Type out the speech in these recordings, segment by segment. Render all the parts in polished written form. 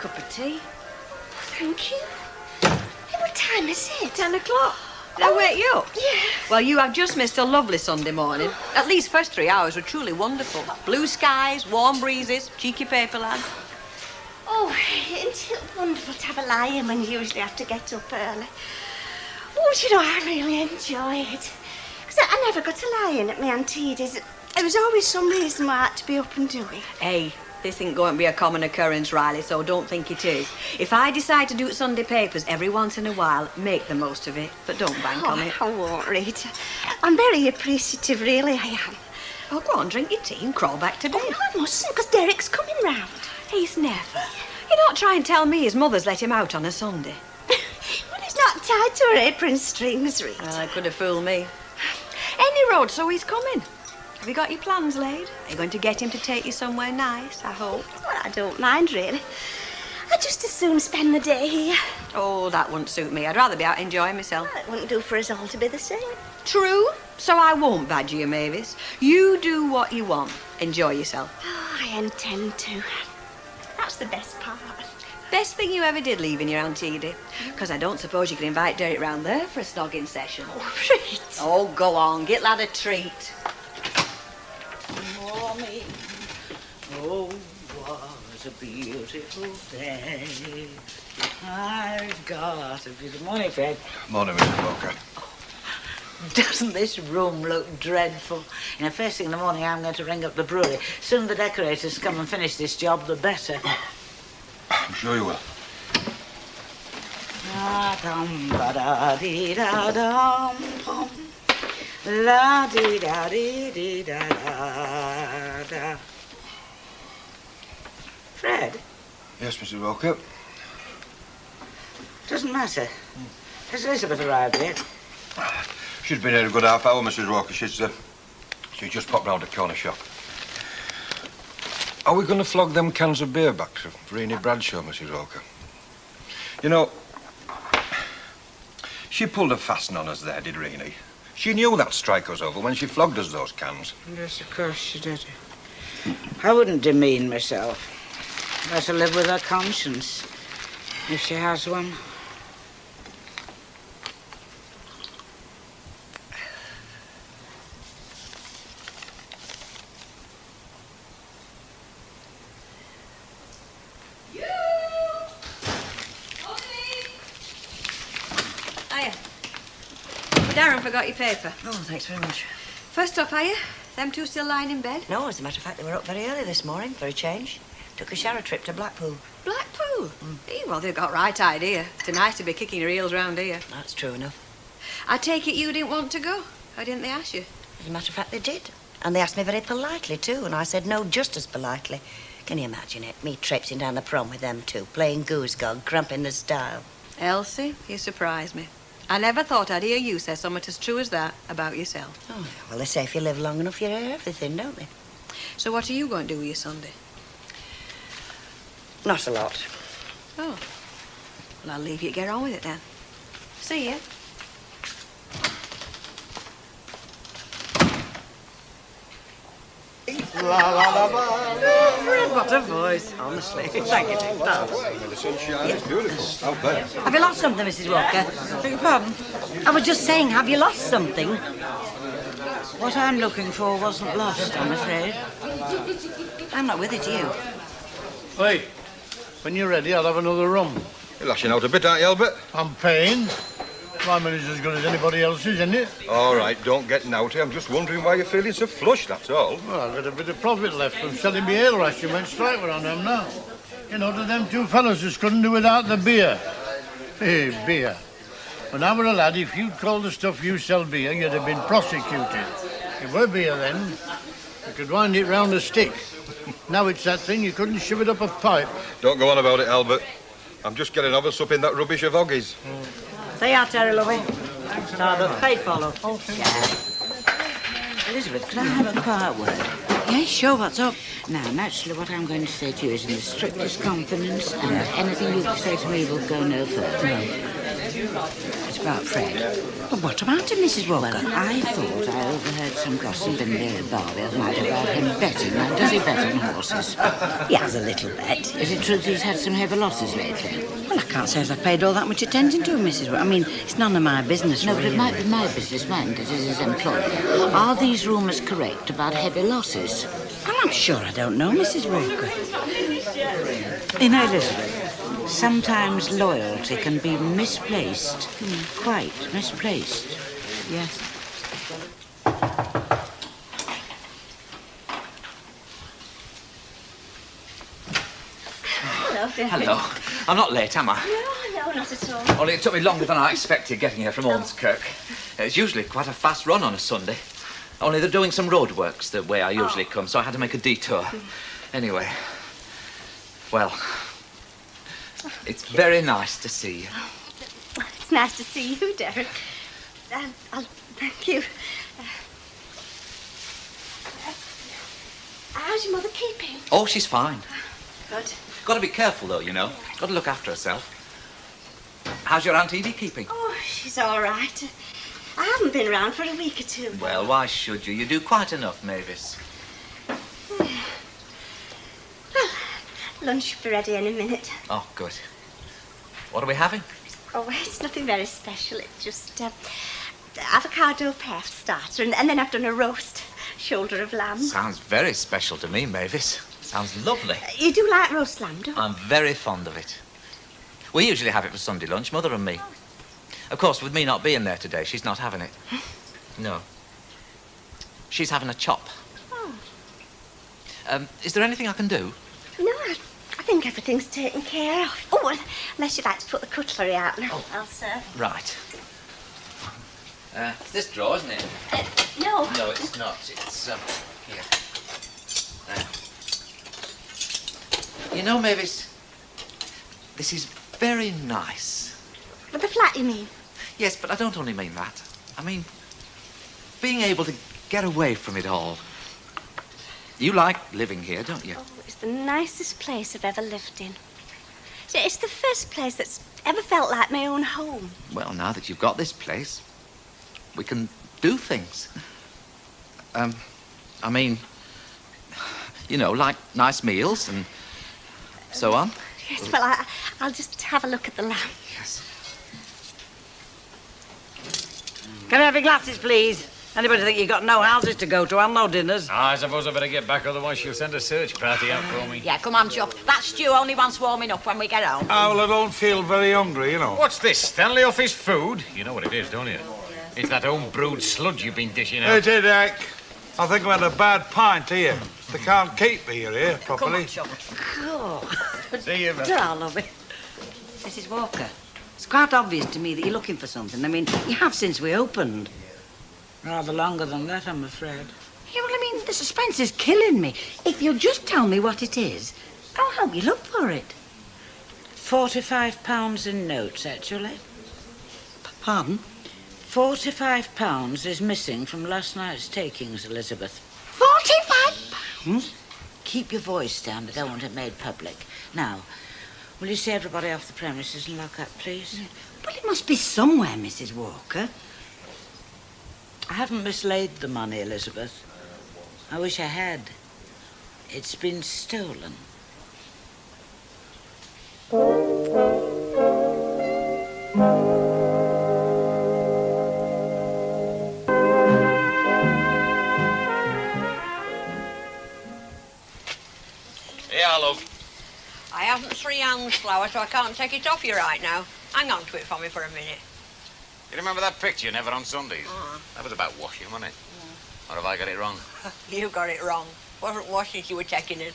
cup of tea. Thank you. Hey, what time is it? 10 o'clock. Did I wake you up? Yeah. Well, you have just missed a lovely Sunday morning. At least first 3 hours were truly wonderful. Blue skies, warm breezes, cheeky paper lads. Oh, isn't it wonderful to have a lie-in when you usually have to get up early? Oh, do you know, I really enjoy it. Because I never got a lie-in at my Aunt Edie's. There was always some reason why I had to be up and doing. Hey, this ain't going to be a common occurrence, Riley, so don't think it is. If I decide to do Sunday papers every once in a while, make the most of it, but don't bank on it. I won't, Rita. I'm very appreciative, really, I am. Oh, go on, drink your tea and crawl back to bed. Oh, I mustn't, because Derek's coming round. He's never. You're not trying to tell me his mother's let him out on a Sunday. Well, he's not tied to her apron strings, Rita. Well, that could have fooled me. Any road, so he's coming. Have you got your plans laid? Are you going to get him to take you somewhere nice, I hope? Well, I don't mind, really. I'd just as soon spend the day here. Oh, that wouldn't suit me. I'd rather be out enjoying myself. Well, it wouldn't do for us all to be the same. True. So I won't badger you, Mavis. You do what you want. Enjoy yourself. Oh, I intend to. That's the best part. Best thing you ever did leaving your Aunt Edie. Because I don't suppose you can invite Derek round there for a snogging session. Oh, Rita. Oh, go on. Get lad a treat. Morning. Oh, was a beautiful day. I've got a beautiful morning, Fred. Morning, Mrs. Walker. Doesn't this room look dreadful? You know, first thing in the morning, I'm going to ring up the brewery. Soon the decorators come and finish this job, the better. I'm sure you will. Da-dum-ba-da-dee-da-dum-pum. La-dee-da-dee-dee-da-da-da. Fred? Yes, Mrs. Walker. Doesn't matter. Has Elizabeth arrived yet? She's been here a good half hour, Mrs. Walker. She's just popped round the corner shop. Are we going to flog them cans of beer back to Rennie Bradshaw, Mrs. Walker? You know, she pulled a fast on us there, did Rennie? She knew that strike was over when she flogged us those cans. Yes, of course she did. I wouldn't demean myself. Let her live with her conscience, if she has one. Darren forgot your paper. Oh, thanks very much. First up, are you? Them two still lying in bed? No, as a matter of fact, they were up very early this morning for a change. Took a shower trip to Blackpool. Blackpool? Well, they've got right idea. It's nice to be kicking your heels round here. That's true enough. I take it you didn't want to go. Why didn't they ask you? As a matter of fact, they did. And they asked me very politely, too, and I said no just as politely. Can you imagine it? Me traipsing down the prom with them two, playing goose-gog, cramping the style. Elsie, you surprise me. I never thought I'd hear you say something as true as that about yourself. Oh, well, they say if you live long enough, you hear everything, don't they? So what are you going to do with your Sunday? Not a lot. Oh. Well, I'll leave you to get on with it then. See ya. La la la la. Fred, what a voice, honestly. Thank you, Dick. The sunshine is beautiful. Out there. Have you lost something, Mrs. Walker? Beg your pardon? I was just saying, have you lost something? What I'm looking for wasn't lost, I'm afraid. I'm not with it, you. Wait. When you're ready, I'll have another rum. You're lashing out a bit, aren't you, Albert? I'm paying. My money's as good as anybody else's, isn't it? All right, don't get naughty. I'm just wondering why you're feeling so flush, that's all. Well, I've got a bit of profit left from selling me ale rash. You went straight on them now. You know, to them two fellows just couldn't do without the beer. Hey, beer. When I were a lad, if you'd called the stuff you sell beer, you'd have been prosecuted. It were beer then. You could wind it round a stick. Now it's that thing, you couldn't shove it up a pipe. Don't go on about it, Albert. I'm just getting over supping that rubbish of Oggy's. Say out, Terry, lovey. Father, paid for, love. Okay. Elizabeth, can I have a quiet word? Yeah, sure, what's up? Now, naturally, what I'm going to say to you is in the strictest confidence, and anything you say to me will go no further. It's about Fred. But what about him, Mrs. Walker? Well, I thought I overheard some gossip in the bar the other night about him betting. Now, does he bet on horses? He has a little bet. Is it true that he's had some heavy losses lately? Well, I can't say I've paid all that much attention to him, Mrs. Walker. I mean, it's none of my business, No, really. but it might be my business, mine, because as his employer. Are these rumours correct about heavy losses? Well, I'm sure I don't know, Mrs. Walker. You know, Elizabeth, sometimes loyalty can be misplaced. Quite misplaced. Yes. Hello, David. Hello. I'm not late, am I? No, not at all. Only it took me longer than I expected getting here from Ormskirk. It's usually quite a fast run on a Sunday. Only they're doing some roadworks the way I usually come, so I had to make a detour. Anyway, well, it's very nice to see you. It's nice to see you, Derek. Thank you. How's your mother keeping? Oh, she's fine. Good. Got to be careful, though, you know. Got to look after herself. How's your Aunt Edie keeping? Oh, she's all right. I haven't been round for a week or two. Well, why should you? You do quite enough, Mavis. Well, lunch will be ready any minute. Oh, good. What are we having? Oh, it's nothing very special. It's just avocado pear starter, and then I've done a roast shoulder of lamb. Sounds very special to me, Mavis. Sounds lovely. You do like roast lamb, don't you? I'm very fond of it. We usually have it for Sunday lunch, Mother and me. Of course, with me not being there today, she's not having it. No. She's having a chop. Oh. Is there anything I can do? No, I think everything's taken care of. Oh, well, unless you'd like to put the cutlery out now. Oh. I'll serve. Right. It's this drawer, isn't it? No. No, it's not. It's, here. You know, Mavis, this is very nice. But the flat, you mean? Yes, but I don't only mean that. I mean, being able to get away from it all. You like living here, don't you? Oh, it's the nicest place I've ever lived in. It's the first place that's ever felt like my own home. Well, now that you've got this place, we can do things. I mean, you know, like nice meals and so on. Yes, well, I'll just have a look at the lamb. Yes. Can I have your glasses, please? Anybody think you got no houses to go to and no dinners? I suppose I better get back, otherwise she'll send a search party out for me. Yeah, come on, Chuck. That stew only wants warming up when we get home. Oh, well, I don't feel very hungry, you know. What's this, Stanley Office food? You know what it is, don't you? It's that home-brewed sludge you've been dishing out. It is, Jack. I think I had a bad pint here. They can't keep me here properly. See you, I love it. Mrs. Walker, it's quite obvious to me that you're looking for something. I mean, you have since we opened. Rather longer than that, I'm afraid. Yeah, well, I mean, the suspense is killing me. If you'll just tell me what it is, I'll help you look for it. £45 in notes, actually. Pardon? £45 is missing from last night's takings, Elizabeth. £45? Keep your voice down. I don't want it made public. Now, will you see everybody off the premises and lock up, please? Well, it must be somewhere, Mrs. Walker. I haven't mislaid the money, Elizabeth. I wish I had. It's been stolen. Yeah, love. I haven't 3 hands, Flower, so I can't take it off you right now. Hang on to it for me for a minute. You remember that picture, Never on Sundays? That was about washing, wasn't it? Or have I got it wrong? You got it wrong. Wasn't washing you were taking it.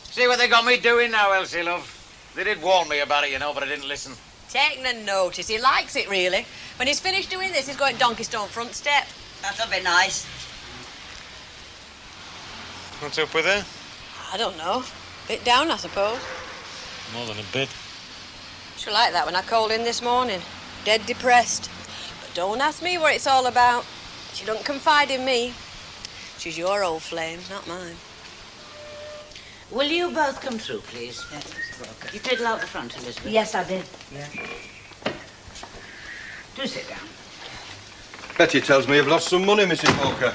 See what they got me doing now, Elsie, love. They did warn me about it, you know, but I didn't listen. Taking no notice. He likes it, really. When he's finished doing this, he's going donkey stone front step. That'll be nice. What's up with her? I don't know. Bit down, I suppose. More than a bit. She like that when I called in this morning. Dead depressed. But don't ask me what it's all about. She don't confide in me. She's your old flame, not mine. Will you both come through, please? Yes, Mrs. Walker. You fiddle out the front, Elizabeth. Yes, I did. Yeah. Do sit down. Betty tells me you've lost some money, Mrs. Walker.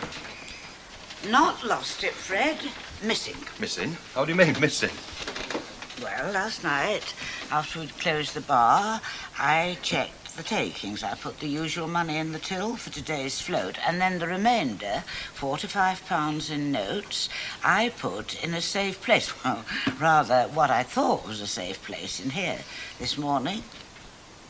Not lost it, Fred. Missing. Missing? How do you mean, missing? Well, last night, after we'd closed the bar, I checked the takings. I put the usual money in the till for today's float, and then the remainder, £45 in notes, I put in a safe place. Well, rather what I thought was a safe place in here. This morning,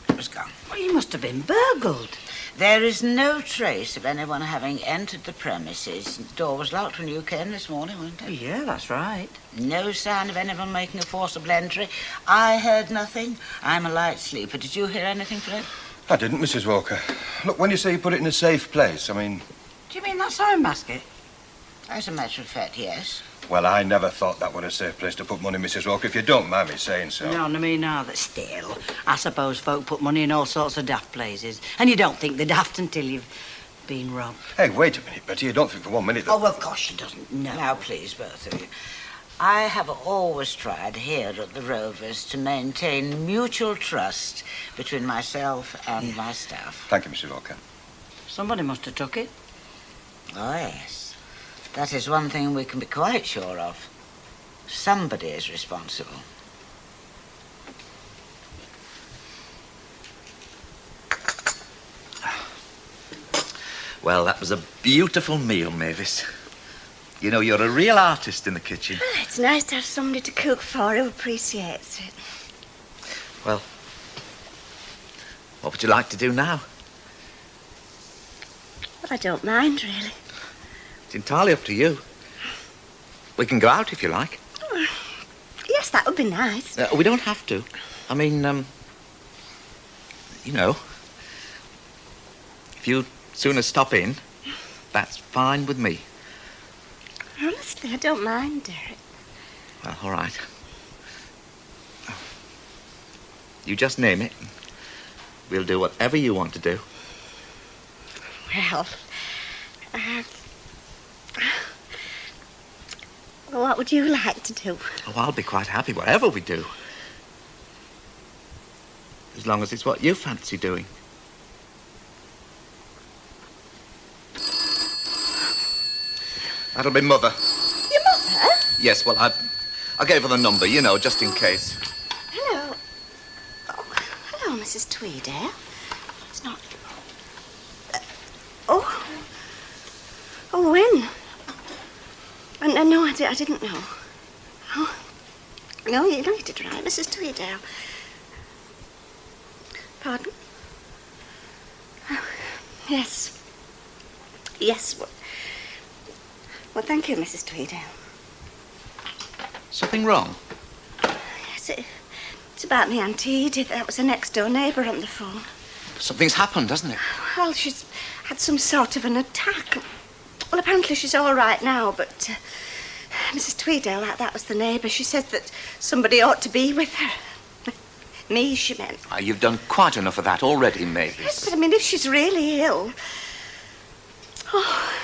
it was gone. Well, you must have been burgled. There is no trace of anyone having entered the premises. The door was locked when you came this morning, wasn't it? Yeah, that's right. No sign of anyone making a forcible entry. I heard nothing. I'm a light sleeper. Did you hear anything, Fred? I didn't, Mrs. Walker. Look, when you say you put it in a safe place, I mean... Do you mean that sign basket? As a matter of fact, yes. Well, I never thought that was a safe place to put money, Mrs. Walker, if you don't mind me saying so. No, I mean neither. Still, I suppose folk put money in all sorts of daft places, and you don't think they're daft until you've been robbed. Hey, wait a minute, Betty. You don't think for 1 minute that... Oh, of course she doesn't. No. Now, please, both of you. I have always tried here at the Rovers to maintain mutual trust between myself and my staff. Thank you, Mrs. Walker. Somebody must have took it. Oh, yes. That is one thing we can be quite sure of. Somebody is responsible. Well, that was a beautiful meal, Mavis. You know, you're a real artist in the kitchen. Well, it's nice to have somebody to cook for who appreciates it. Well, what would you like to do now? Well, I don't mind, really. It's entirely up to you. We can go out if you like. Oh, yes, that would be nice. We don't have to. I mean, you know, if you'd sooner stop in, that's fine with me. Honestly, I don't mind, Derek. Well, all right. You just name it. We'll do whatever you want to do. Well, well, what would you like to do? Oh, I'll be quite happy whatever we do. As long as it's what you fancy doing. That'll be Mother. Your mother? Yes, well, I gave her the number, you know, just in case. Hello. Oh, hello, Mrs. Tweedale. It's not... oh. Oh, when? No, I didn't know. Oh. No, you did right, Mrs. Tweedale. Pardon? Oh, yes. Yes, well, thank you, Mrs. Tweedale. Something wrong? Yes, it's about my Auntie Edith. That was a next-door neighbour on the phone. Something's happened, hasn't it? Well, she's had some sort of an attack. Well, apparently she's all right now, but Mrs. Tweedale, that was the neighbour. She says that somebody ought to be with her. Me, she meant. You've done quite enough of that already, Mavis. Yes, but I mean, if she's really ill... oh,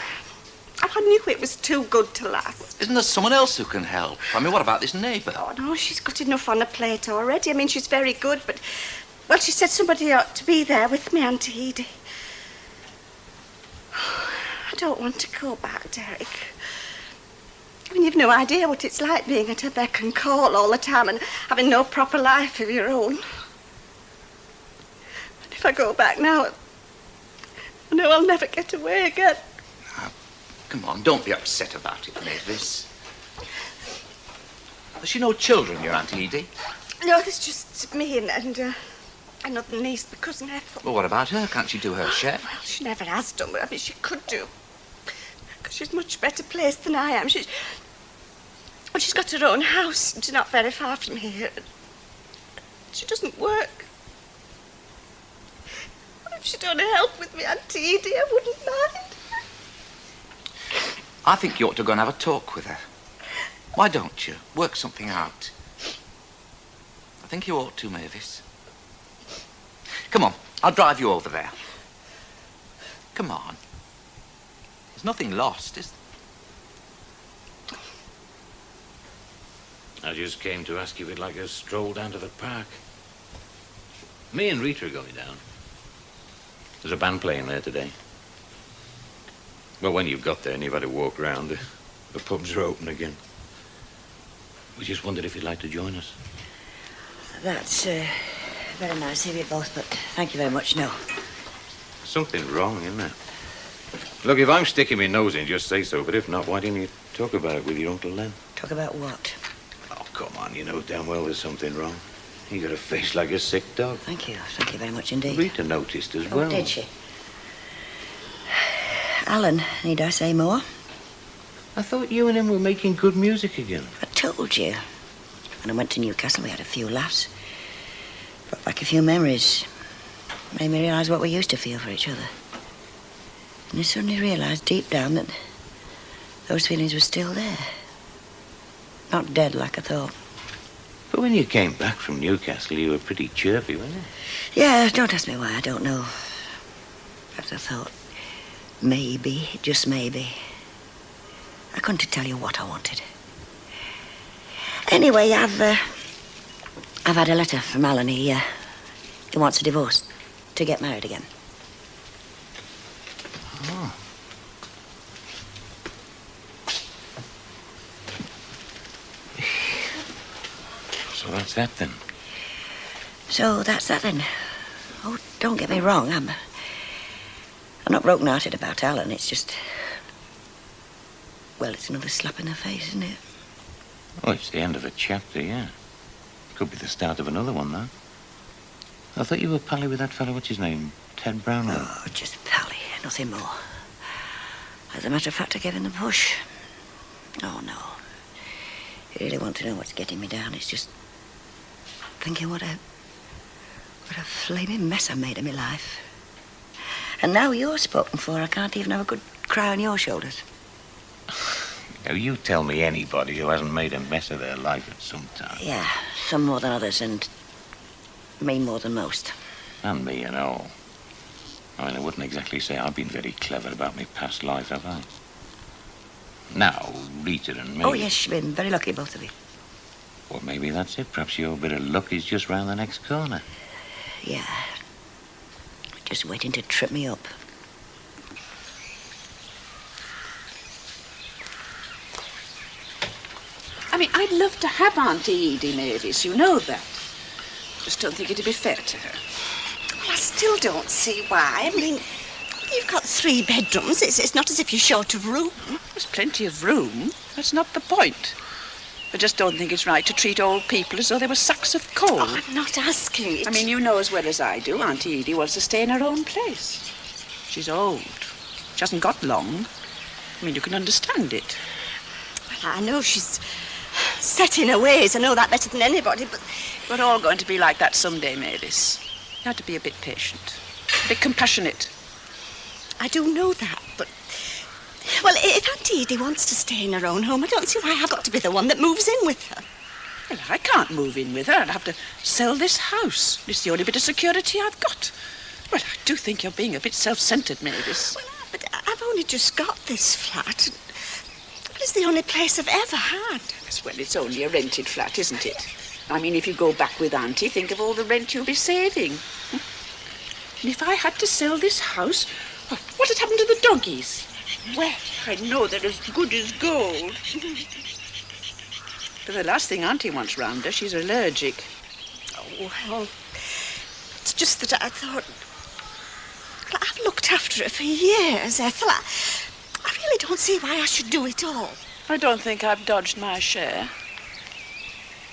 I knew it was too good to last. Isn't there someone else who can help? I mean, what about this neighbour? Oh, no, she's got enough on her plate already. I mean, she's very good, but... well, she said somebody ought to be there with me, Auntie Edie. I don't want to go back, Derek. I mean, you've no idea what it's like being at her beck and call all the time and having no proper life of your own. And if I go back now, I know I'll never get away again. Come on, don't be upset about it, Mavis. Has she no children, your Auntie Edie? No, there's just me and another niece, my cousin Ethel. Well, what about her? Can't she do her share? Well, she never has done, but I mean, she could do. Because she's much better placed than I am. She's got her own house. She's not very far from here. She doesn't work. Well, if she'd only help with me, Auntie Edie, I wouldn't mind. I think you ought to go and have a talk with her. Why don't you? Work something out. I think you ought to, Mavis. Come on, I'll drive you over there. Come on. There's nothing lost, is there? I just came to ask if you'd like a stroll down to the park. Me and Rita are going down. There's a band playing there today. Well, when you've got there and you've had a walk round, the pubs are open again. We just wondered if you'd like to join us. That's very nice of you both, but thank you very much, no. Something wrong, isn't there? Look, if I'm sticking my nose in, just say so. But if not, why didn't you talk about it with your Uncle Len? Talk about what? Oh, come on. You know damn well there's something wrong. You got a face like a sick dog. Thank you. Thank you very much indeed. Rita noticed as well. Oh, did she? Alan, need I say more? I thought you and him were making good music again. I told you. When I went to Newcastle, we had a few laughs. Brought back a few memories. Made me realise what we used to feel for each other. And I suddenly realised deep down that those feelings were still there. Not dead like I thought. But when you came back from Newcastle, you were pretty chirpy, weren't you? Yeah, don't ask me why, I don't know. Perhaps I thought, maybe, just maybe, I couldn't tell you what I wanted. Anyway, I've had a letter from Alan. He wants a divorce to get married again. Oh. So that's that then. So that's that then. Oh, don't get me wrong. I'm not broken-hearted about Alan. It's just, well, it's another slap in the face, isn't it? Oh, it's the end of a chapter, yeah. Could be the start of another one, though. I thought you were pally with that fellow, what's his name? Ted Brownlow. Oh, just pally, nothing more. As a matter of fact, I gave him the push. Oh, no. You really want to know what's getting me down? It's just thinking what a flaming mess I made of my life. And now you're spoken for, I can't even have a good cry on your shoulders. Now, you tell me anybody who hasn't made a mess of their life at some time. Yeah, some more than others, and me more than most. And me and all. I mean, I wouldn't exactly say I've been very clever about my past life, have I? Now, Rita and me... Oh, yes, you've been very lucky, both of you. Well, maybe that's it. Perhaps your bit of luck is just round the next corner. Yeah. Just waiting to trip me up. I mean, I'd love to have Auntie Edie Mavis, you know that. Just don't think it'd be fair to her. Well, I still don't see why. I mean, you've got 3 bedrooms. It's not as if you're short of room. There's plenty of room. That's not the point. I just don't think it's right to treat old people as though they were sacks of coal. Oh, I'm not asking it. I mean, you know as well as I do, Auntie Edie wants to stay in her own place. She's old. She hasn't got long. I mean, you can understand it. Well, I know she's set in her ways. I know that better than anybody, but... We're all going to be like that someday, Mavis. You have to be a bit patient, a bit compassionate. I do know that, but... Well, if Auntie Edie wants to stay in her own home, I don't see why I've got to be the one that moves in with her. Well, I can't move in with her. I'd have to sell this house. It's the only bit of security I've got. Well, I do think you're being a bit self-centred, Mavis. Well, but I've only just got this flat. It's the only place I've ever had. Yes, well, it's only a rented flat, isn't it? I mean, if you go back with Auntie, think of all the rent you'll be saving. And if I had to sell this house, what had happened to the doggies? Well, I know they're as good as gold. But the last thing Auntie wants round her, she's allergic. Oh, well, it's just that I thought... Well, I've looked after her for years, Ethel. I really don't see why I should do it all. I don't think I've dodged my share.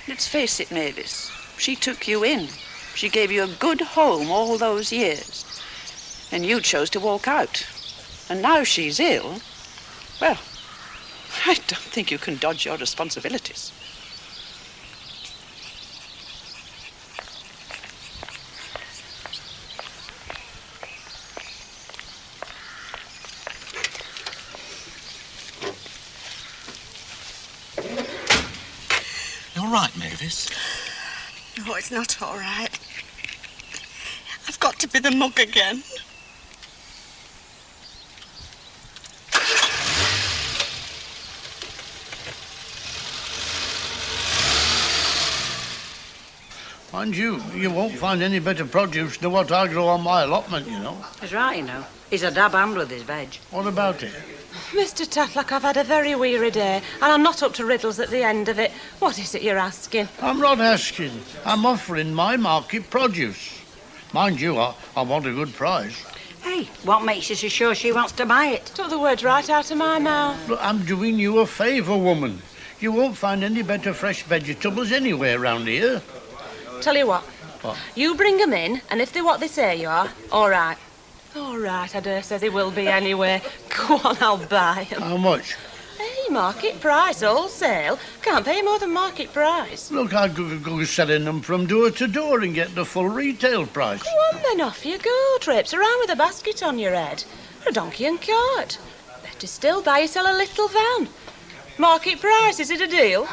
Let's face it, Mavis. She took you in. She gave you a good home all those years. And you chose to walk out. And now she's ill. Well, I don't think you can dodge your responsibilities. All right, Mavis. No, it's not all right. I've got to be the mug again. I Mind you, you won't find any better produce than what I grow on my allotment, you know. He's right, you know. He's a dab hand with his veg. What about it? Mr. Tatlock, I've had a very weary day, and I'm not up to riddles at the end of it. What is it you're asking? I'm not asking. I'm offering my market produce. Mind you, I want a good price. Hey, what makes you so sure she wants to buy it? Took the words right out of my mouth. Look, I'm doing you a favour, woman. You won't find any better fresh vegetables anywhere round here. Tell you what. What? You bring 'em in, and if they're what they say you are, all right. All right, I dare say they will be anyway. Go on, I'll buy 'em. How much? Hey, market price, wholesale. Can't pay more than market price. Look, I could go selling them from door to door and get the full retail price. Go on then, off you go. Traipse around with a basket on your head. For a donkey and cart. Better still, buy yourself a little van. Market price, is it a deal?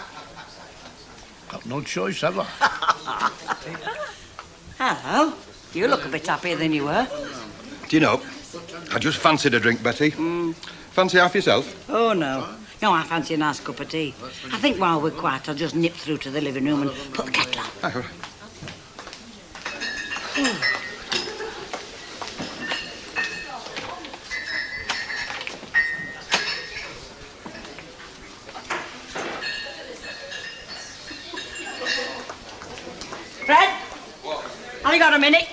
Got no choice, have I? Hello. You look a bit happier than you were. Do you know, I just fancied a drink, Betty. Fancy half yourself? Oh, no. No, I fancy a nice cup of tea. I think while we're quiet, I'll just nip through to the living room and put the kettle on. Aye, all right. Fred? What? Have you got a minute?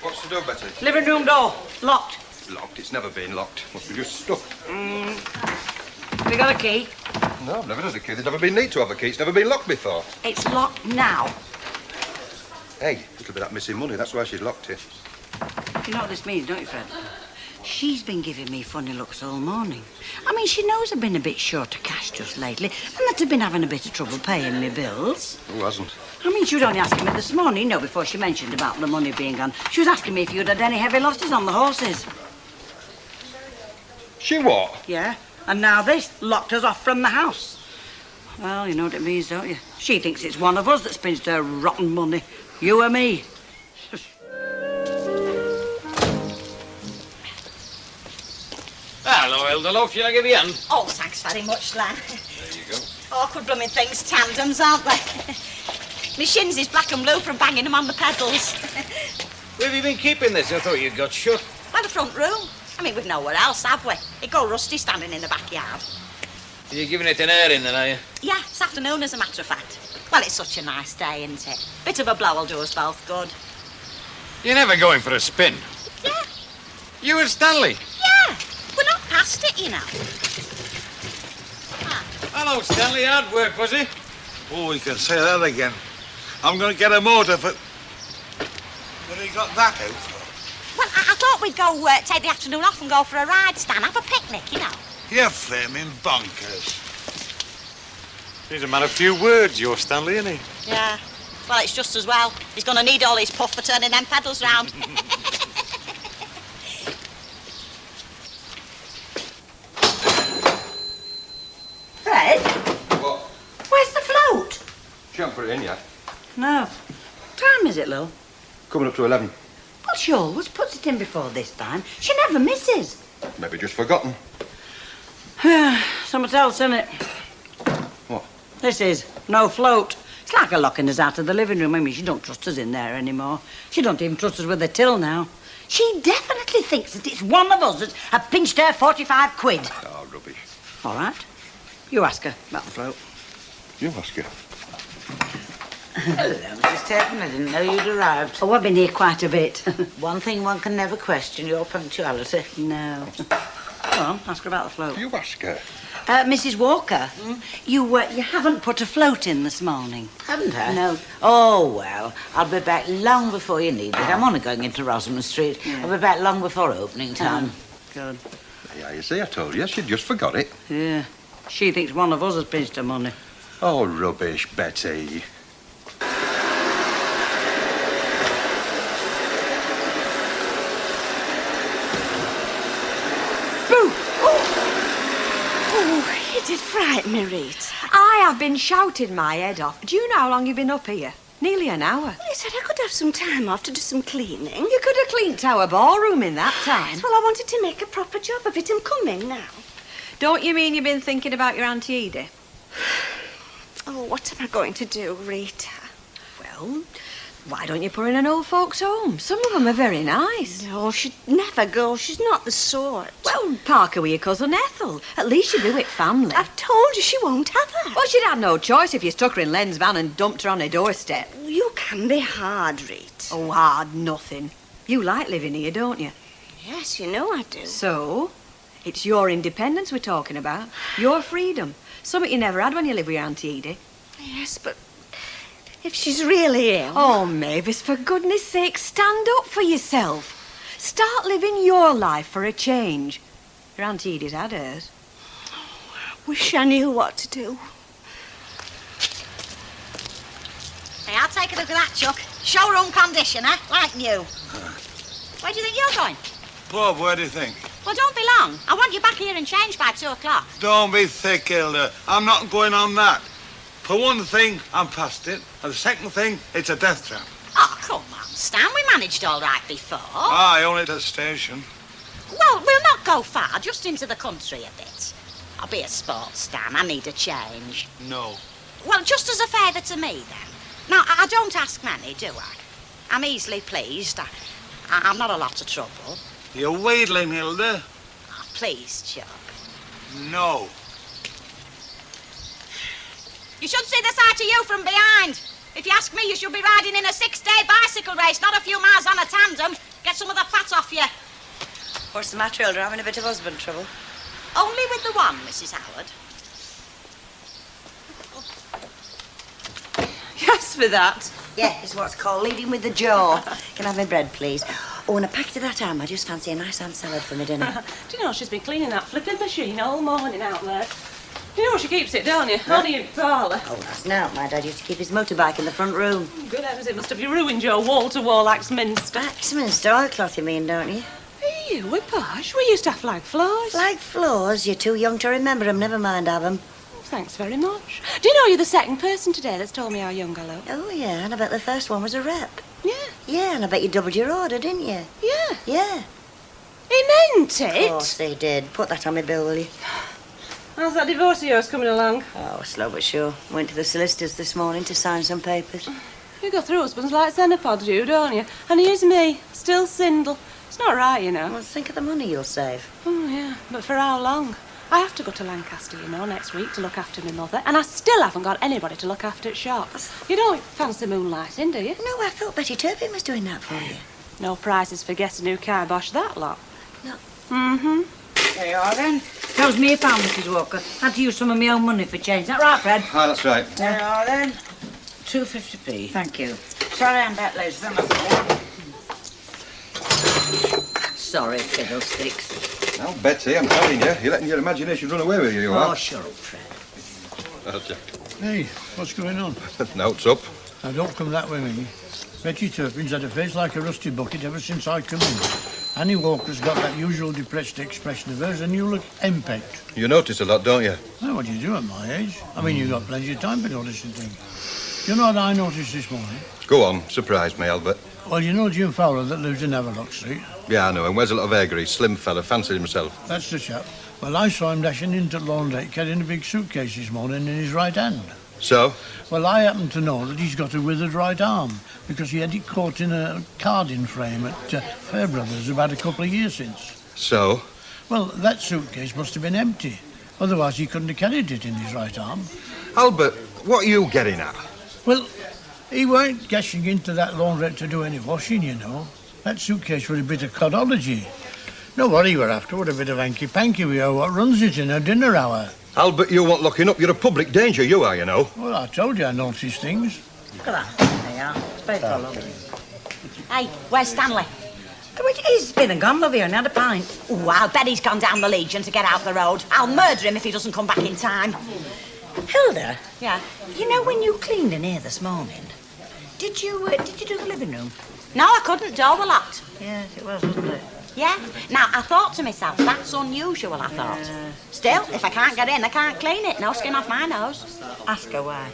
What's the door, Betty? Living room door. Locked. Locked. It's never been locked. Must be just stuck. Have you got a key? No, I've never had a key. There's never been need to have a key. It's never been locked before. It's locked now. Hey, it'll be that missing money. That's why she's locked it. You know what this means, don't you, Fred? She's been giving me funny looks all morning. I mean, she knows I've been a bit short of cash just lately, and that I've been having a bit of trouble paying me bills. Who hasn't? I mean, she was only asking me this morning, you know, before she mentioned about the money being gone. She was asking me if you'd had any heavy losses on the horses. She what? Yeah, and now this locked us off from the house. Well, you know what it means, don't you? She thinks it's one of us that spends her rotten money. You or me. Hello, Elder Love. Shall I give you a hand? Oh, thanks very much, lad. There you go. Awkward blooming things, tandems, aren't they? My shins is black and blue from banging them on the pedals. Where have you been keeping this? I thought you'd got shut. By the front room. I mean, we've nowhere else, have we? It go rusty standing in the backyard. You're giving it an airing then, are you? Yeah, this afternoon, as a matter of fact. Well, it's such a nice day, isn't it? Bit of a blow will do us both good. You're never going for a spin. Yeah, You and Stanley. yeah. We're not past it, you know. Hello, Stanley. Hard work, was it? Oh, you can say that again. I'm going to get a motor for... What have you got that out for? Well, I thought we'd go take the afternoon off and go for a ride, Stan, have a picnic, you know. You're flaming bonkers. He's a man of few words, you're Stanley, isn't he? Yeah. Well, it's just as well. He's going to need all his puff for turning them pedals round. Fred, What? where's the float? She hasn't put it in yet. No. What time is it, Lou? Coming up to 11. Well, she always puts it in before this time. She never misses. Maybe just forgotten. Something else, isn't it? What? This is no float. It's like her locking us out of the living room. I mean, she don't trust us in there anymore. She don't even trust us with the till now. She definitely thinks that it's one of us that have pinched her 45 quid. Oh, rubbish. All right. You ask her about the float. You ask her. Hello, Mrs. Tedman. I didn't know you'd arrived. Oh, I've been here quite a bit. One thing one can never question, your punctuality. No. Go on, ask her about the float. You ask her. Mrs. Walker, you haven't put a float in this morning. Haven't I? No. Oh, well, I'll be back long before you need it. I'm only going into Rosamond Street. Yeah. I'll be back long before opening time. Good. Yeah, you see, I told you. She just forgot it. Yeah. She thinks one of us has pinched her money. Oh, rubbish, Betty. Oh, it did frighten me, Rita. I have been shouting my head off. Do you know how long you've been up here? Nearly an hour. Well, he said I could have some time off to do some cleaning. You could have cleaned our ballroom in that time. Well, I wanted to make a proper job of it. I'm coming now. Don't you mean you've been thinking about your Auntie Edie? Oh, what am I going to do, Rita? Well, Why don't you put her in an old folks' home? Some of them are very nice. No, she'd never go. She's not the sort. Well, park her with your cousin Ethel. At least she'll be with family. I've told you she won't have her. Well, she'd have no choice if you stuck her in Len's van and dumped her on her doorstep. You can be hard, Rita. Oh, hard nothing. You like living here, don't you? Yes, you know I do. So, it's your independence we're talking about. Your freedom. Something you never had when you lived with your Auntie Edie. Yes, but if she's really ill... Oh, Mavis, for goodness sake, stand up for yourself. Start living your life for a change. Your Auntie Edie's had hers. Wish I knew what to do. Hey, I'll take a look at that, Chuck. Showroom condition, eh? Like new. Where do you think you're going? Bob, where do you think? Well, don't be long. I want you back here and changed by 2 o'clock. Don't be thick, Hilda. I'm not going on that. For one thing, I'm past it. And the second thing, it's a death trap. Oh, come on, Stan. We managed all right before. Aye, only at the station. Well, we'll not go far, just into the country a bit. I'll be a sport, Stan. I need a change. No. Well, just as a favour to me, then. Now, I don't ask many, do I? I'm easily pleased. I'm not a lot of trouble. You're wheedling, Hilda. Oh, please, Chuck. No. You should see the sight of you from behind. If you ask me, you should be riding in a 6-day bicycle race, not a few miles on a tandem. Get some of the fat off you. What's the matter, Hilda? Having a bit of husband trouble? Only with the one, Mrs. Howard. Yes, for that. Yeah, it's what's called leading with the jaw. Can I have my bread, please? Oh, and a packet of that ham. I just fancy a nice ham salad for my dinner. Do you know she's been cleaning that flipping machine all morning out there? You know where she keeps it, don't you? Only in the parlour. Oh, that's now. My dad used to keep his motorbike in the front room. Good heavens, it must have ruined your wall-to-wall Axminster. Axminster oilcloth, you mean, don't you? Hey, you, we're posh. We used to have flag floors. Flag floors? You're too young to remember them. Never mind, have them. Thanks very much. Do you know you're the second person today that's told me how young I look? Oh, yeah, and I bet the first one was a rep. Yeah. Yeah, and I bet you doubled your order, didn't you? Yeah. Yeah. He meant it. Of course they did. Put that on my bill, will you? How's that divorce of yours coming along? Oh, slow but sure. Went to the solicitors this morning to sign some papers. You go through husbands like cenopods, you, don't you? And here's me, still single. It's not right, you know. Well, think of the money you'll save. Oh, yeah. But for how long? I have to go to Lancaster, you know, next week to look after my mother, and I still haven't got anybody to look after at shops. You don't fancy moonlighting, do you? No, I thought Betty Turpin was doing that for you. No prizes for guessing who kibosh that lot. No. Mm-hmm. There you are, then. Tells me you found Mrs. Walker. Had to use some of my own money for change. Is that right, Fred? Aye, that's right. There you are, then. 250p. Thank you. Sorry I'm back late. Sorry, fiddlesticks. Now, Betty, I'm telling you, you're letting your imagination run away with you, you are. Oh, shut up, Fred. Hey, what's going on? Notes up. Now, don't come that way, Minnie. Betty Turpin's had a face like a rusty bucket ever since I come in. Annie Walker's got that usual depressed expression of hers, and you look henpecked. You notice a lot, don't you? Well, what do you do at my age? I mean, you've got plenty of time for noticing things. Do you know what I noticed this morning? Go on, surprise me, Albert. Well, you know Jim Fowler that lives in Havelock Street? Yeah, I know, and wears a lot of vagary, slim fella, fancies himself. That's the chap. Well, I saw him dashing into Laundrette carrying a big suitcase this morning in his right hand. So? Well, I happen to know that he's got a withered right arm because he had it caught in a carding frame at Fairbrothers about a couple of years since. So? Well, that suitcase must have been empty. Otherwise, he couldn't have carried it in his right arm. Albert, what are you getting at? Well, he weren't gashing into that laundrette to do any washing, you know. That suitcase was a bit of codology. No, what he were after was a bit of hanky-panky with her what runs it in her dinner hour. Albert, you want locking up. You're a public danger, you are, you know. Well, I told you I noticed things. Look at that. There you are. It's very full. Hey, where's Stanley? He's been and gone, love you, and had a pint. Oh, I'll bet he's gone down the Legion to get out the road. I'll murder him if he doesn't come back in time. Hilda? Yeah? You know when you cleaned in here this morning, did you do the living room? No, I couldn't. Door were locked. Yes, it was, wasn't it? Yeah. Now, I thought to myself, that's unusual, I thought. Still, if I can't get in, I can't clean it. No skin off my nose. Ask her why.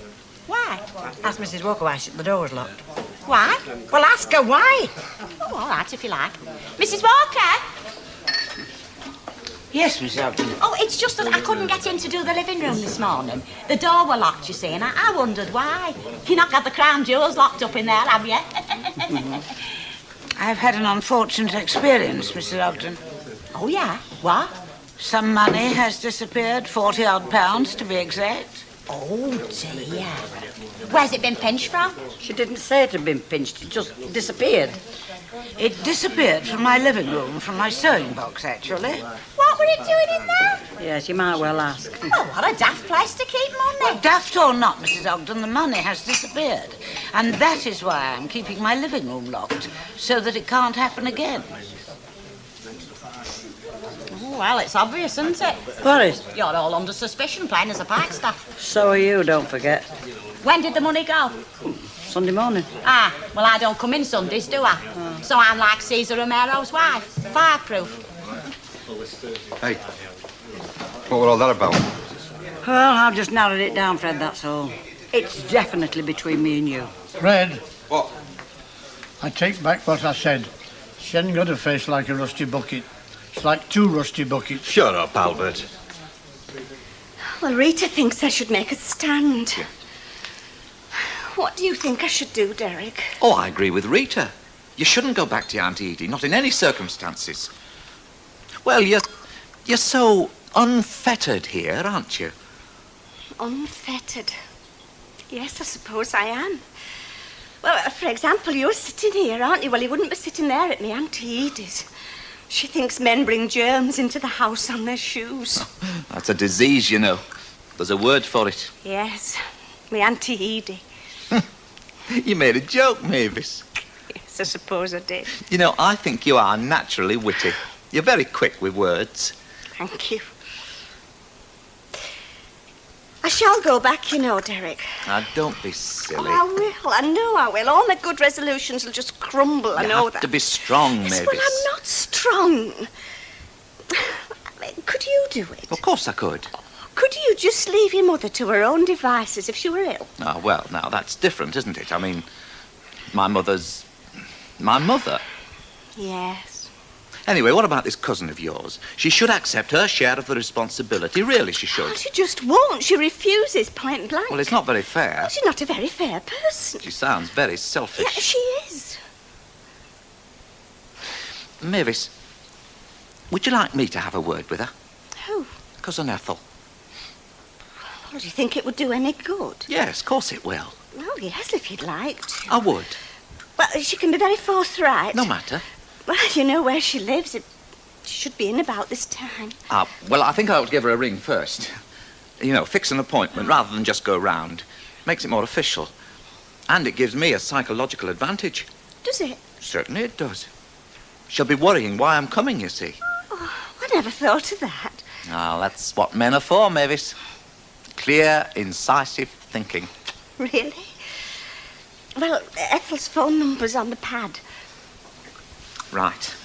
Why? Ask Mrs. Walker why the door was locked. Why? Well, ask her why. Oh, all right, if you like. Mrs. Walker? Yes, Miss Ogden. Oh, it's just that I couldn't get in to do the living room this morning. The door were locked, you see, and I wondered why. You've not got the crown jewels locked up in there, have you? I've had an unfortunate experience, Mrs. Ogden. Oh, yeah? What? Some money has disappeared, £40 odd to be exact. Oh, dear. Where's it been pinched from? She didn't say it had been pinched. It just disappeared. It disappeared from my living room, from my sewing box, actually. What were you doing in there? Yes, you might well ask. Oh, what a daft place to keep money. Well, daft or not, Mrs. Ogden, the money has disappeared. And that is why I'm keeping my living room locked, so that it can't happen again. Oh, well, it's obvious, isn't it? What is? You're all under suspicion, playing as a Pikestaff. So are you, don't forget. When did the money go? Sunday morning. Ah, well, I don't come in Sundays, do I? So I'm like Caesar Romero's wife, fireproof. Hey, what were all that about? Well, I've just narrowed it down, Fred, that's all. It's definitely between me and you. Fred, What? I take back what I said. She hasn't got a face like a rusty bucket. It's like two rusty buckets. Shut up, Albert. Well, Rita thinks I should make a stand. What do you think I should do, Derek? Oh, I agree with Rita. You shouldn't go back to Auntie Edie, not in any circumstances. Well, you're so unfettered here, aren't you? Unfettered? Yes, I suppose I am. Well, for example, you're sitting here, aren't you? Well, you wouldn't be sitting there at me Auntie Edie's. She thinks men bring germs into the house on their shoes. That's a disease, you know. There's a word for it. Yes, me Auntie Edie. You made a joke, Mavis. Yes, I suppose I did. You know, I think you are naturally witty. You're very quick with words. Thank you. I shall go back, you know, Derek. Now, don't be silly. Oh, I will. I know I will. All my good resolutions will just crumble. I know You have that. to be strong, Yes, Mavis. well, I'm not strong. Could you do it? Of course I could. Could you just leave your mother to her own devices if she were ill? Oh, well, now, that's different, isn't it? I mean, my mother's my mother. Yes. Anyway, what about this cousin of yours? She should accept her share of the responsibility. Really, she should. Oh, she just won't. She refuses point blank. Well, it's not very fair. She's not a very fair person. She sounds very selfish. Yeah, she is. Mavis, would you like me to have a word with her? Who? Cousin Ethel. Well, do you think it would do any good? Yes, of course it will. Well, yes, if you'd like to. I would. Well, she can be very forthright. No matter. Well, you know where she lives. She should be in about this time. Well, I think I ought to give her a ring first. You know, fix an appointment rather than just go round. Makes it more official. And it gives me a psychological advantage. Does it? Certainly it does. She'll be worrying why I'm coming, you see. Oh, I never thought of that. Ah, that's what men are for, Mavis. Clear, incisive thinking. Really? Well, Ethel's phone number's on the pad. Right.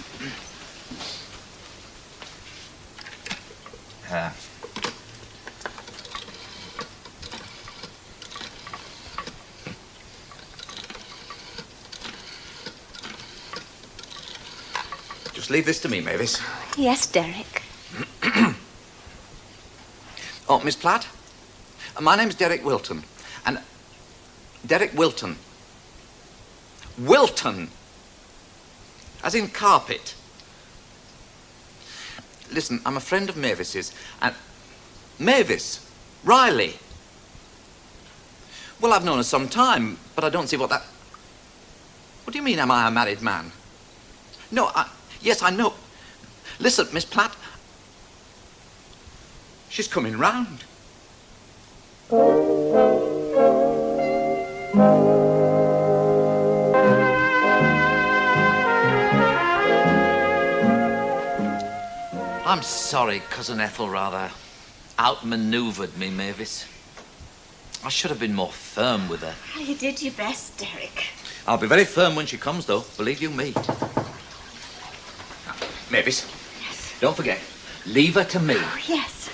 Just leave this to me, Mavis. Yes, Derek. Oh, Miss Platt? My name's Derek Wilton. And... Derek Wilton. Wilton! As in carpet. Listen, I'm a friend of Mavis's, and... Mavis! Riley! Well, I've known her some time, but I don't see what that... What do you mean, am I a married man? No, Yes, I know. Listen, Miss Platt. She's coming round. I'm sorry, Cousin Ethel rather outmaneuvered me, Mavis. I should have been more firm with her. You did your best, Derek. I'll be very firm when she comes, though, believe you me. Now, Mavis, yes. Don't forget, leave her to me. Oh, yes.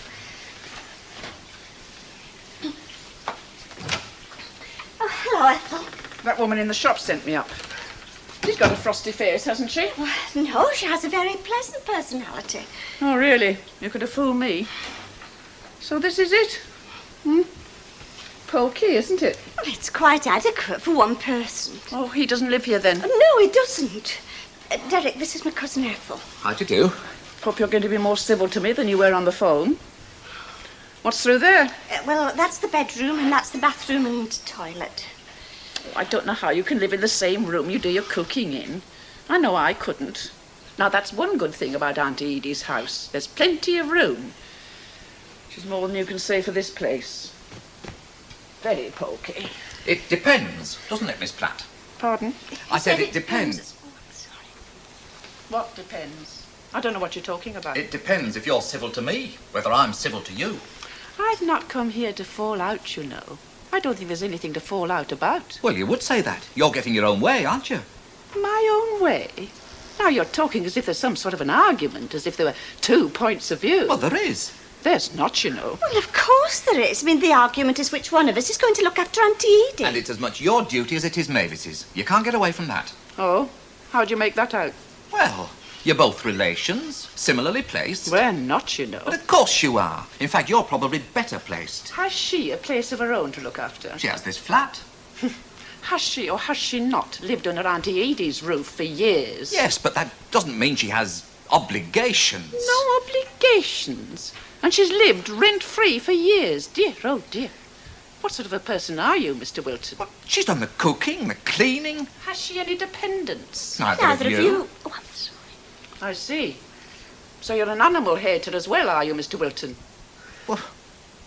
Oh, hello, Ethel. That woman in the shop sent me up. She's got a frosty face, hasn't she? Well, no, she has a very pleasant personality. Oh, really? You could have fooled me. So this is it? Pokey, isn't it? Well, it's quite adequate for one person. Oh, he doesn't live here then? No, he doesn't. Derek, this is my cousin Ethel. How do you do? Hope you're going to be more civil to me than you were on the phone. What's through there? Well, that's the bedroom and that's the bathroom and toilet. Oh, I don't know how you can live in the same room you do your cooking in. I know I couldn't. Now, that's one good thing about Auntie Edie's house. There's plenty of room. She's more than you can say for this place. Very pokey. It depends, doesn't it, Miss Platt? Pardon? I said it depends. What depends? I don't know what you're talking about. It depends if you're civil to me, whether I'm civil to you. I've not come here to fall out, you know. I don't think there's anything to fall out about. Well, you would say that. You're getting your own way, aren't you? My own way? Now you're talking as if there's some sort of an argument, as if there were 2 points of view. Well, there is. There's not, you know. Well, of course there is. I mean, the argument is which one of us is going to look after Auntie Edie. And it's as much your duty as it is Mavis's. You can't get away from that. Oh? How'd you make that out? Well, you're both relations, similarly placed. We're not, you know. But of course you are. In fact, you're probably better placed. Has she a place of her own to look after? She has this flat. Has she or has she not lived under Auntie Edie's roof for years? Yes, but that doesn't mean she has obligations. No obligations? And she's lived rent-free for years. Dear, oh dear. What sort of a person are you, Mr. Wilton? Well, she's done the cooking, the cleaning. Has she any dependents? Neither of you. Oh, I'm sorry. I see. So you're an animal hater as well, are you, Mr. Wilton? Well,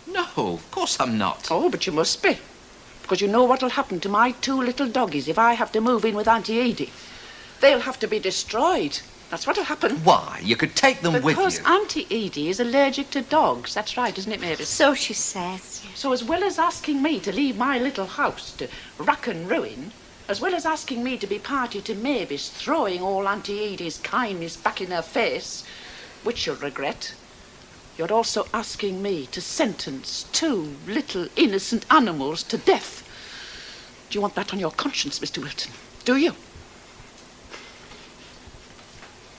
no, of course I'm not. Oh, but you must be. Because you know what'll happen to my 2 little doggies if I have to move in with Auntie Edie. They'll have to be destroyed. That's what'll happen. Why? You could take them with you. Because Auntie Edie is allergic to dogs. That's right, isn't it, Mavis? So she says. So as well as asking me to leave my little house to rack and ruin, as well as asking me to be party to Mavis throwing all Auntie Edie's kindness back in her face, which she'll regret, you're also asking me to sentence 2 little innocent animals to death. Do you want that on your conscience, Mr. Wilton? Do you?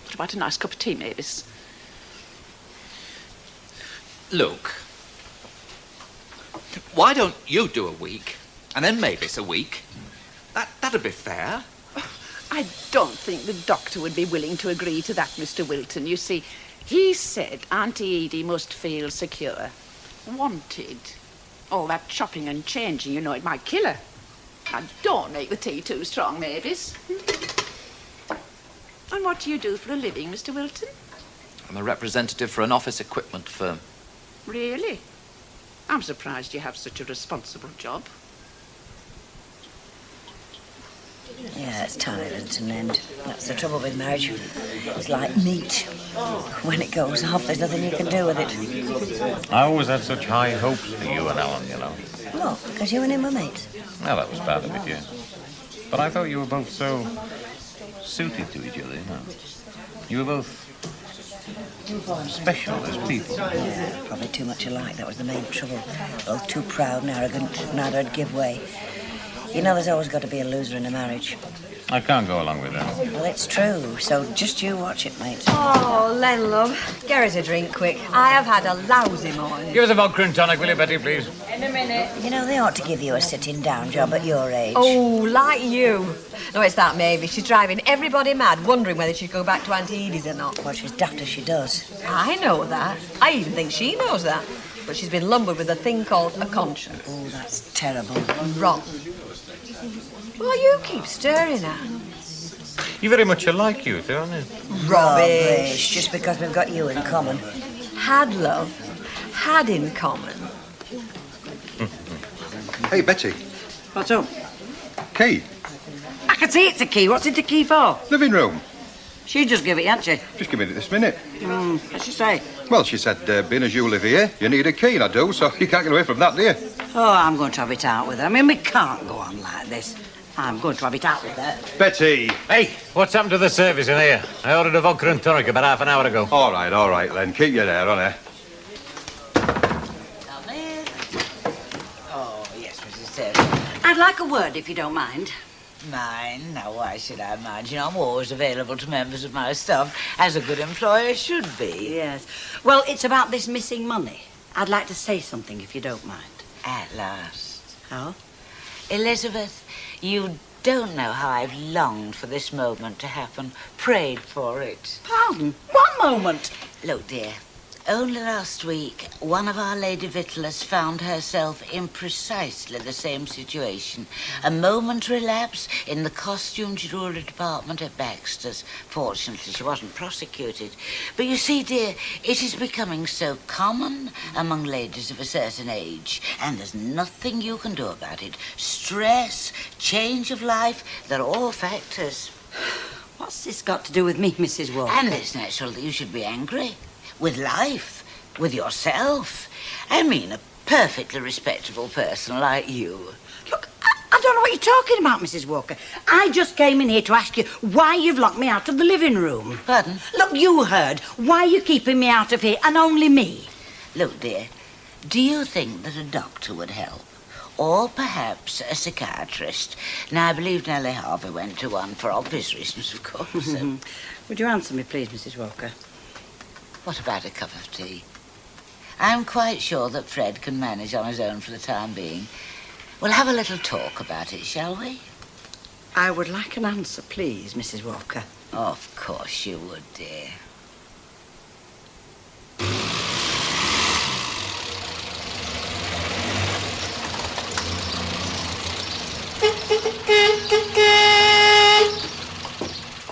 What about a nice cup of tea, Mavis? Look, why don't you do a week, and then Mavis a week? That'd be fair. I don't think the doctor would be willing to agree to that, Mr. Wilton. You see, he said Auntie Edie must feel secure, wanted. All that chopping and changing, you know, it might kill her. Now, don't make the tea too strong, Mavis. And what do you do for a living, Mr. Wilton? I'm a representative for an office equipment firm. Really? I'm surprised you have such a responsible job. Yeah, it's time it to an end. That's the trouble with marriage. It's like meat. When it goes off, there's nothing you can do with it. I always had such high hopes for you and Alan, you know. Well, because you and him were mates. Well, that was part of it, yeah. But I thought you were both so suited to each other, you know. You were both special as people. Yeah, probably too much alike. That was the main trouble. Both too proud and arrogant. Neither would give way. You know, there's always got to be a loser in a marriage. I can't go along with that. Well, it's true. So just you watch it, mate. Oh, Len, love, get us a drink quick. I have had a lousy morning. Give us a vodka and tonic, will you, Betty, please? In a minute. You know, they ought to give you a sitting-down job at your age. Oh, like you. No, it's that, maybe. She's driving everybody mad, wondering whether she'd go back to Auntie Edie's or not. Well, she's daft as she does. I know that. I even think she knows that. But she's been lumbered with a thing called a conscience. Oh, that's terrible. Wrong. Well, you keep stirring her. You're very much alike, you two, aren't you? Rubbish. Just because we've got you in common. Had love. Had in common. Hey, Betty. What's up? Key. I can see it's a key. What's it a key for? Living room. She just give it, hasn't she? Just give me it this minute. What's she say? Well, she said, being as you live here, you need a key, and I do, so you can't get away from that, do you? Oh, I'm going to have it out with her. I mean, we can't go on like this. I'm going to have it out with her. Betty. Hey, what's happened to the service in here? I ordered a vodka and tonic about half an hour ago. All right, Len. Keep you there, honey. Oh, yes, Mrs. Taylor. I'd like a word, if you don't mind. mind. Now, why should I mind? You know, I'm always available to members of my staff, as a good employer should be. Yes. Well, it's about this missing money. I'd like to say something, if you don't mind. At last. How? Elizabeth, you don't know how I've longed for this moment to happen. Prayed for it. Pardon? One moment. Look, dear, only last week, one of our lady victuallers found herself in precisely the same situation. A momentary lapse in the costume jewellery department at Baxter's. Fortunately, she wasn't prosecuted. But you see, dear, it is becoming so common among ladies of a certain age, and there's nothing you can do about it. Stress, change of life, they're all factors. What's this got to do with me, Mrs. Walker? And it's natural that you should be angry. With life, with yourself. I mean, a perfectly respectable person like you. Look, I don't know what you're talking about, Mrs. Walker. I just came in here to ask you why you've locked me out of the living room. Pardon? Look, you heard. Why are you keeping me out of here, and only me? Look, dear, do you think that a doctor would help? Or perhaps a psychiatrist? Now, I believe Nellie Harvey went to one for obvious reasons, of course. Would you answer me, please, Mrs. Walker? What about a cup of tea? I'm quite sure that Fred can manage on his own for the time being. We'll have a little talk about it, shall we? I would like an answer, please, Mrs. Walker. Of course you would, dear.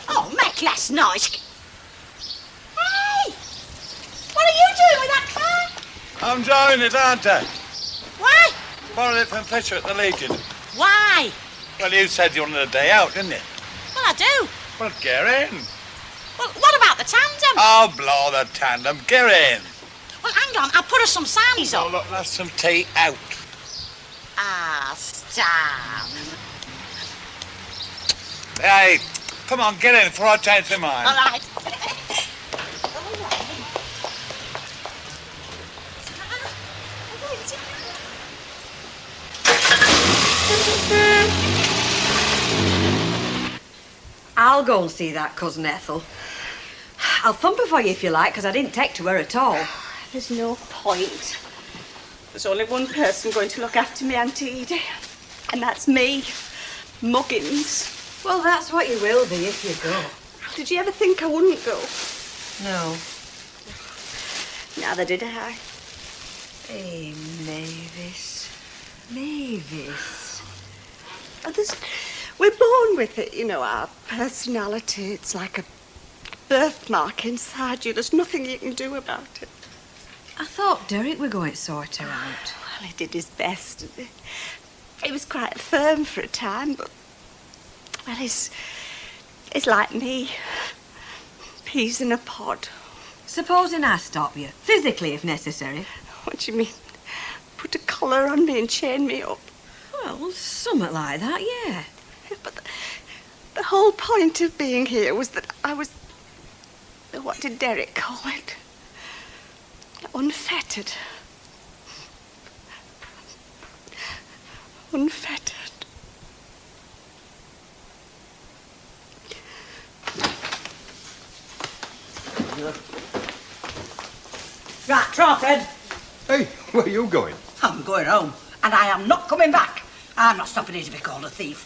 Oh, make last night. What are you doing with that car? I'm driving it, aren't I? Why? Borrowed it from Fisher at the Legion. Why? Well, you said you wanted a day out, didn't you? Well, I do. Well, get in. Well, what about the tandem? Oh, blow the tandem. Get in. Well, hang on. I'll put us some sandies Oh, on. look, that's some tea out. Ah, Stan. Hey, come on, get in before I change my mind. All right. I'll go and see that cousin Ethel. I'll thump her for you if you like, because I didn't take to her at all. There's no point. There's only one person going to look after me, Auntie Edie, and that's me, Muggins. Well, that's what you will be if you go. Did you ever think I wouldn't go? No. Neither did I. Hey, Mavis. Mavis. Oh, we're born with it, you know, our personality. It's like a birthmark inside you. There's nothing you can do about it. I thought Derek were going to sort her out. Well, he did his best. He was quite firm for a time, but... Well, he's like me. Peas in a pod. Supposing I stop you, physically if necessary. What do you mean? Put a collar on me and chain me up? Well, something like that, yeah. But the whole point of being here was that I was... What did Derek call it? Unfettered. Unfettered. Right, try, Fred. Hey, where are you going? I'm going home, and I am not coming back. I'm not stopping here to be called a thief.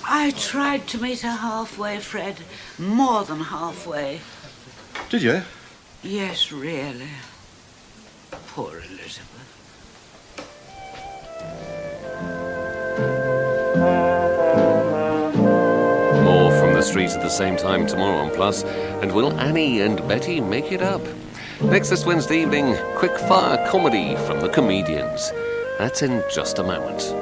I tried to meet her halfway, Fred. More than halfway. Did you? Yes, really. Poor Elizabeth. More from the streets at the same time tomorrow on Plus. And will Annie and Betty make it up? Next this Wednesday evening, quick-fire comedy from the comedians. That's in just a moment.